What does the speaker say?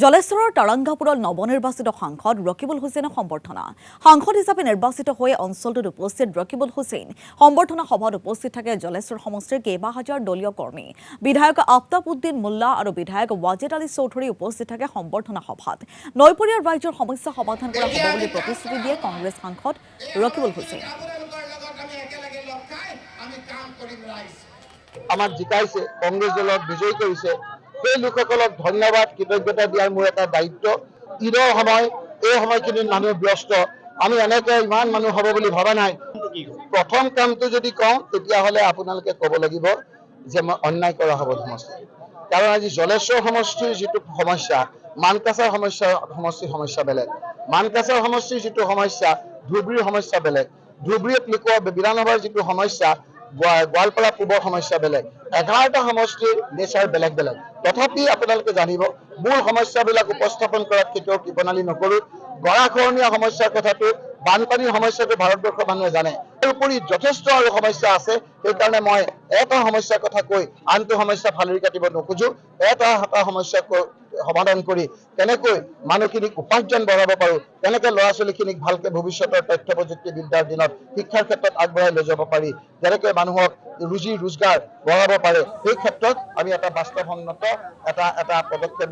জলেশ্বৰৰ তাৰাংগাপুৰৰ নৱনিৰ্বাচিত সাংসদ ৰকিবুল হুছেইনক সম্বৰ্ধনা। সাংসদ হিচাপে নিৰ্বাচিত হৈ অঞ্চলটোত উপস্থিত ৰকিবুল হুছেইন সম্বৰ্ধনা সভাত উপস্থিত থাকে জলেশ্বৰ সমষ্টিৰ কেইবা হাজাৰ দলীয় কৰ্মী। বিধায়ক আফতাব উদ্দিন মোল্লা আৰু বিধায়ক ৱাজেদ আলী চৌধুৰী উপস্থিত থাকে সম্বৰ্ধনা সভাত। নৈপৰীয়াৰ ৰাইজৰ সমস্যা সমাধান কৰা হ'ব বুলি প্ৰতিশ্ৰুতি দিয়ে কংগ্ৰেছ সাংসদ ৰকিবুল হুছেইন। আমাক জিকাইছে, কংগ্ৰেছ দলক বিজয়ী কৰিছে, সেই লোকসকলক ধন্যবাদ কৃতজ্ঞতা দিয়াৰ মোৰ এটা দায়িত্ব। ঈদৰ সময়, এই সময়খিনিত মানুহ ব্যস্ত, আমি এনেকৈ ইমান মানুহ হ'ব বুলি ভবা নাই। প্ৰথম কামটো যদি কওঁ তেতিয়াহ'লে আপোনালোকে ক'ব লাগিব যে মই অন্যায় কৰা হ'ব সমষ্টি। কাৰণ আজি জলেশ্বৰ সমষ্টিৰ যিটো সমস্যা, মানকাছাৰ সমষ্টিৰ সমস্যা বেলেগ। মানকাছাৰ সমষ্টিৰ যিটো সমস্যা, ধুবুৰীৰ সমস্যা বেলেগ। ধুবুৰীত লোকৰ বিধানসভাৰ যিটো সমস্যা, গোৱালপাৰা পূবৰ সমস্যা বেলেগ। 11টা সমষ্টিৰ নেচাৰ বেলেগ বেলেগ। তথাপি আপোনালোকে জানিব, মূল সমস্যাবিলাক উপস্থাপন কৰাত কেতিয়াও কৃপণালি নকৰোঁ। গৰাখহনীয়া সমস্যাৰ কথাটো, বানপানীৰ সমস্যাটো ভাৰতবৰ্ষৰ মানুহে জানে। তাৰ উপৰি যথেষ্ট আৰু সমস্যা আছে। সেইকাৰণে মই এটা সমস্যাৰ কথা কৈ আনটো সমস্যা ফালৰি কাটিব নোখোজো। এটা সমস্যা সমাধান কৰি কেনেকৈ মানুহখিনিক উপাৰ্জন বঢ়াব পাৰোঁ, কেনেকৈ ল'ৰা ছোৱালীখিনিক ভালকৈ ভৱিষ্যতৰ তথ্য প্ৰযুক্তিবিদ্যাৰ দিনত শিক্ষাৰ ক্ষেত্ৰত আগবঢ়াই লৈ যাব পাৰি, যেনেকৈ মানুহক ৰোজগাৰ বঢ়াব পাৰে, সেই ক্ষেত্ৰত আমি এটা বাস্তৱসন্মত এটা পদক্ষেপ